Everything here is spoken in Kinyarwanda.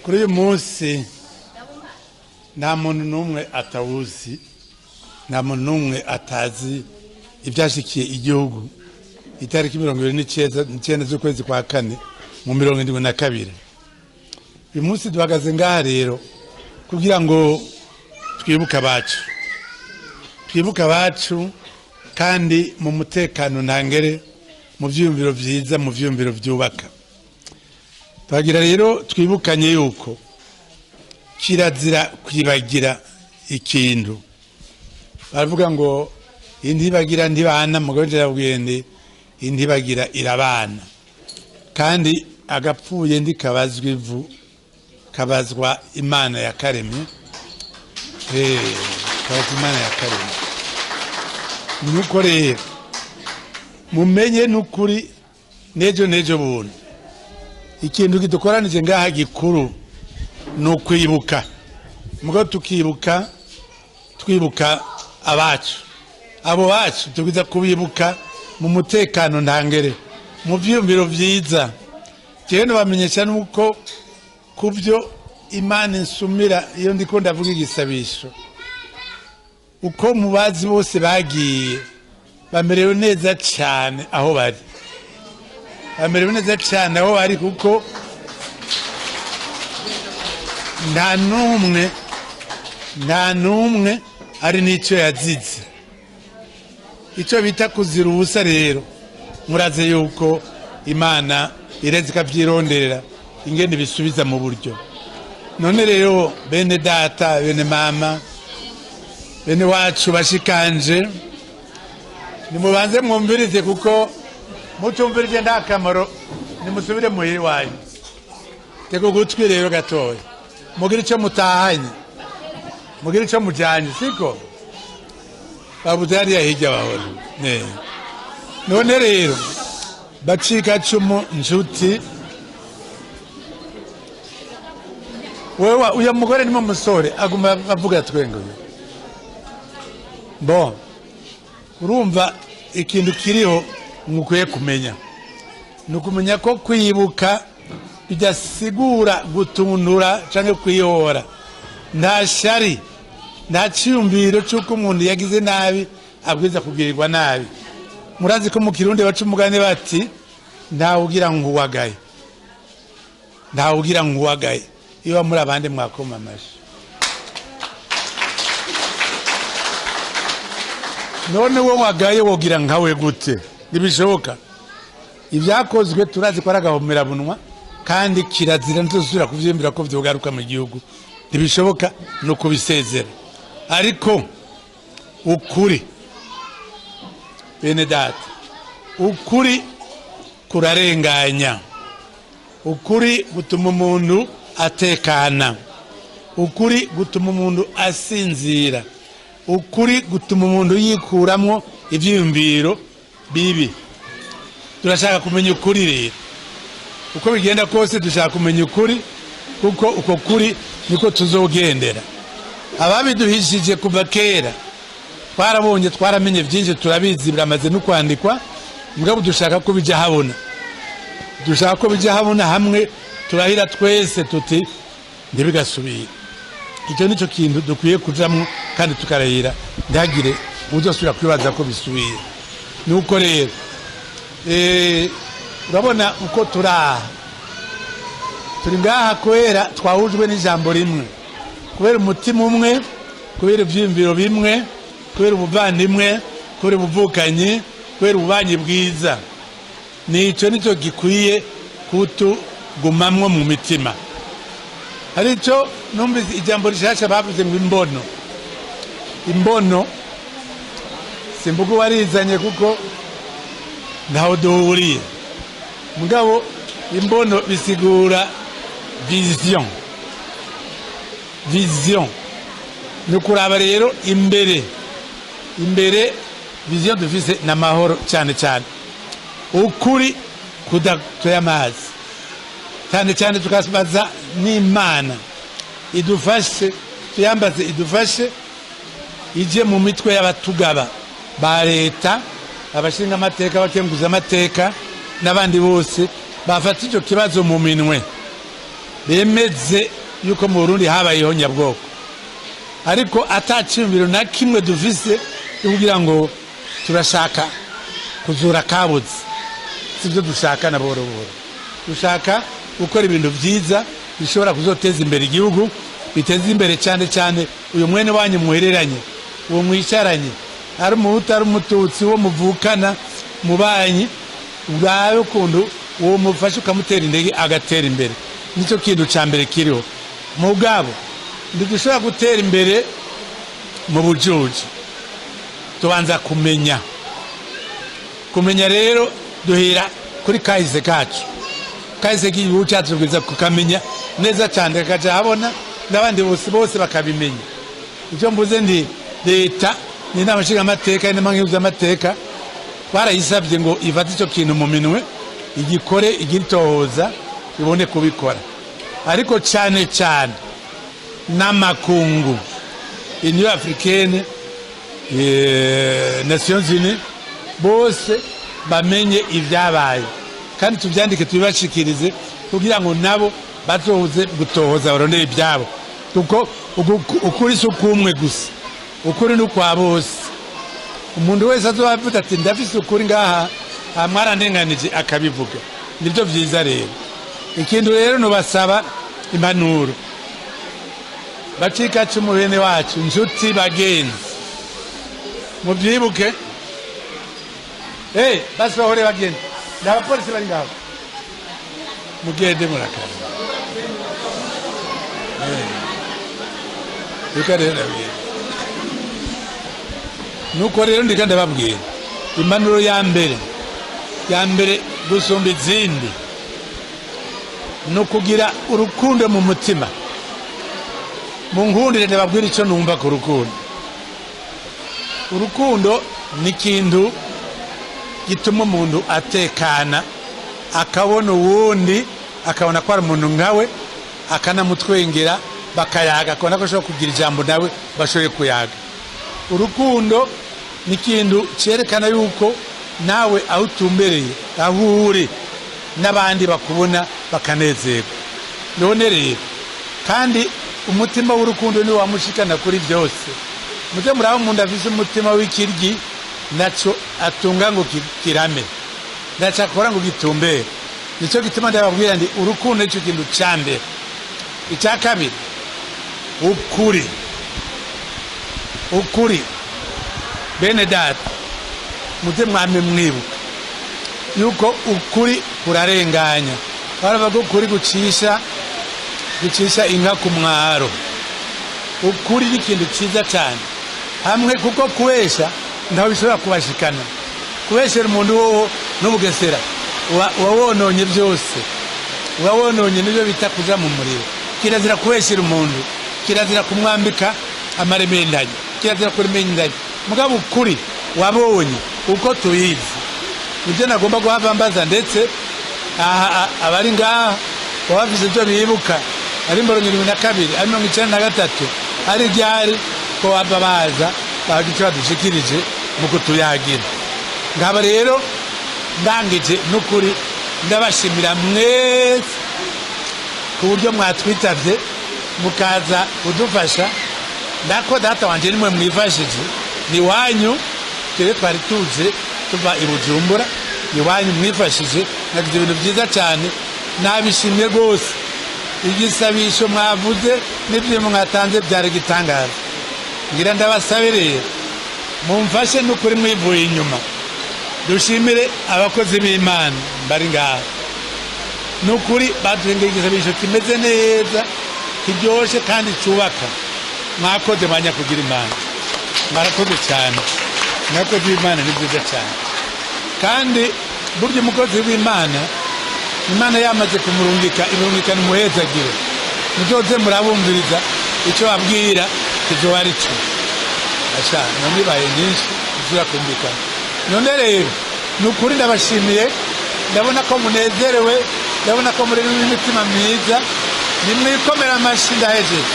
kuri uyu munsi nta muntu n'umwe atawuzi, nta muntu n'umwe atazi ibyashikiye igihugu itariki 29 z'ukwezi kwa kane mu 72. uyu munsi duhagaze ngaha rero kugira ngo twibuke abacu kandi mu mutekano ntangere, mu vyiyumviro vyiza, mu vyiyumviro vyubaka. Twagira rero twibukanye yuko kirazira kwibagira ikintu. Baravuga ngo indibagira ntibana, mugonje yabwende indibagira irabana. Kandi agapfuye ndikabazwa ivu kabazwa Imana yakaremye. Kabazwa Imana yakaremye. Nuko rero mumenye nukuri nejo buntu ikintu kidukoranije ngaha gikuru no kwibuka. Mugo tukibuka twibuka abacu, abo bacu tugiza kubibuka mu mutekano ntangere, mu vyiyumviro vyiza. Cyene bamenyesha nuko kuvyo Imana insumira iyo ndiko ndavuga igisabisho, uko mubazi bose bagiye bamerewe neza cyane aho bari, bamerewe neza cyane aho bari, kuko nta numwe ari n'icyo yazize. Icyo bita kuzira ubusa rero muraze yuko Imana ireze ikavyironderera ingene bisubiza mu buryo. None rero bene data, bene mama, bene wacu bashikanje, nimubanze mwumvirize, kuko mutumvirije nta kamaro nimusubire muhiri wanyu. Teko gutwi rero gatoya, mugira icyo mutahanye, mugira icyo mujanye, siko babudari yahijya bahora. None rero bacika cumu njuti, wewe uya mugore nimo musore aguma bavuga twengo. Bon, urumva ikintu kiriho mukwiye kumenya, nukumenya ko kwibuka bidasigura gutundura canke kwihora. Nta shari, nta cyumviro cyuko umuntu yagize nabi abwiza kugirirwa nabi. Murazi ko mu Kirundi baca umugani bati nta ugira nguwagaye, nta ugira nguwagaye. Iyo muri abandi mwakoma amashi. None wo wagaye wogira nkawe gute? Nibishoboka. Ibyakozwe turazi ko aragahomera bunwa, kandi kirazira ntuzura kuvyimbira ko vyogaruka mu gihugu. Nibishoboka no kubisezera. Ariko ukuri, bene data, ukuri kurarenganya. Ukuri gutuma umuntu atekana, ukuri gutuma umuntu asinzira, ukuri gutuma umuntu yikuramwo ivyiyumviro bibi. Turashaka kumenya ukuri rero, uko bigenda kose dushaka kumenya ukuri, kuko uko kuri niko tuzogendera. Ababiduhishije kuva kera twarabonye, twaramenye byinshi, turabizi, biramaze no kwandikwa. Mugabo dushaka ko bijya habona, dushaka ko bijya habona hamwe, turahira twese tuti ndibigasubira. Icyo nico kintu dukwiye kujamwo, kandi tukarahira ndagire uzosubira kwibaza ko bisubira. Nuko rero urabona uko turi ngaha kwera twahujwe n'ijambo rimwe, kubera umutima umwe, kubera ivyiyumviro bimwe, kubera ubuvandimwe, kubera ubuvukanyi, kubera ububanyi bwiza. Nico nico gikwiye kutugumamwo mu mitima. Arico numvise ijambo rishasha bavuze ngo imbono. Imbono simbuga warizanye kuko ntaho duhuriye. Mugabo imbono bisigura vision. Vision nukuraba rero imbere vision dufise na mahoro cyane cyane. Ukuri kudatoya amazi cyane cyane, tukasibaza n'Imana idufashe, tuyambaze idufashe, ije mu mitwe y'abatugaba ba leta, abashinga amateka, bakenguza amateka, n'abandi bose bafata icyo kibazo mu minwe. bemeze yuko mu Burundi habayeho nyabwoko, ariko ataciyumviro na kimwe dufise kugira ngo turashaka kuzura kabuze. Sibyo dushaka na boro boro, dushaka gukora ibintu byiza bishobora kuzoteza imbere igihugu, biteza imbere cyane cyane uyu mwene wanyu muhereranye, uwo mwicaranye, ari umuhutu ari umututsi, wo muvukana mubanyi, urabe kundu uwo mufasha ukamutera indege agatera imbere. Nicyo kintu cya mbere kiriho. Mugabo ntidushobora gutera imbere mu bujuji, tubanza kumenya rero duhera kuri kahise kacu, kahise k'igihugu cyacu tugeza kukamenya neza cyane, kakaja habona n'abandi bose bakabimenya. Icyo mvuze ndi leta n'inama nshingamateka n'inama nkenguzamateka barayisabye ngo ifate icyo kintu mu minwe, igikore, igitohoza, ibone kubikora. Ariko cyane cyane n'amakungu, Union Africaine, Nations Unies, bose bamenye ibyabaye kandi tubyandike tubibashikirize kugira ngo nabo bazoze gutohoza barondera ibyabo, kuko ukuri si ukumwe gusa, ukuri ni kwa bose. Umuntu wese azobavuga ati ndafise ukuri ngaha mwarandenganije akabivuga, nibyo byiza. Rero ikintu rero nubasaba impanuro, bacika cumu bene wacu, inshuti bagenzi, mubyibuke. Basi bahore bagende, n'abapolisi bari ngaho, mugende murakaza. Nuko rero ndika ndababwira impanuro ya mbere gusumba izindi no kugira urukundo mu mutima. Munkundire ndababwira icyo numva ku rukundo. Urukundo ni kintu gituma umuntu atekana, akabona uwundi, akabona ko ari umuntu nkawe, akanamutwengera, bakayaga, akabona ko ashobora kugira ijambo nawe bashoboye kuyaga. Urukundo ni kintu cyerekana yuko nawe aho utumbereye, aho uri, n'abandi bakubona bakanezerwa. None rero kandi umutima w'urukundo ni wamushikana kuri byose. Mujye muraho umuntu afise umutima w'ikiryi, naco atunga ngo kirame, naco akora ngo gitumbere. Nicyo gituma ndababwira ndi urukundo nicyo kintu cya mbere. Icya kabiri, ukuri bene data, mujye mwame mwibuka yuko ukuri kurarenganya. Baravuga ko ukuri gucisha inka ku mwaro. Ukuri ni ikintu cyiza cyane hamwe, kuko kubesha ntaho bishobora kubashikana. Kubeshera umuntu wowo n'ubugesera wawononye byose, wawononye nibyo bita kuja mu muriro. Kirazira kubeshera umuntu, kirazira kumwambika amaremendanye, kirazira kuremendanye. Mugabo ukuri wabonye uko tuyizi, nibyo nagomba guhava mbaza. Ndetse abari ngaha wabavuze ibyo bibuka ari Mboronyi 12 ari 1993 ari ryari ko waba baza bagice badushikirije mu kutuyagira. Ngaba rero ndangije n'ukuri ndabashimira mwese ku buryo mwatwitavye mukaza kudufasha. Ndako data wanje nimwe mwifashije, ni wanyu twere twari tuje tuva i Bujumbura, ni wanyu mwifashije, nagize ibintu byiza cyane, nabishimye gose. Igisabisho mwavuze n'ibyo mwatanze byari gitangaza. Ngira ndabasabire mumfashe n'ukuri mwivuye inyuma, dushimire abakozi b'Imana bari ngaho, n'ukuri baduhengeye igisabisho kimeze neza, kiryoshe kandi cyubaka. Mwakoze banya kugira Imana, mwarakoze cyane, mwakoze b'Imana ni byiza cyane. Kandi burya umukozi w'Imana, Imana yamaze kumurungika, imurungikana umuhezagiro. Muzoze murabumviriza icyo babwira kizoba ari cyo. None baye nyinshi zirakumvikana. None rero n'ukuri ndabashimiye, ndabona ko munezerewe, ndabona ko muri imitima myiza. Nimwikomera amashyi ndahejeje.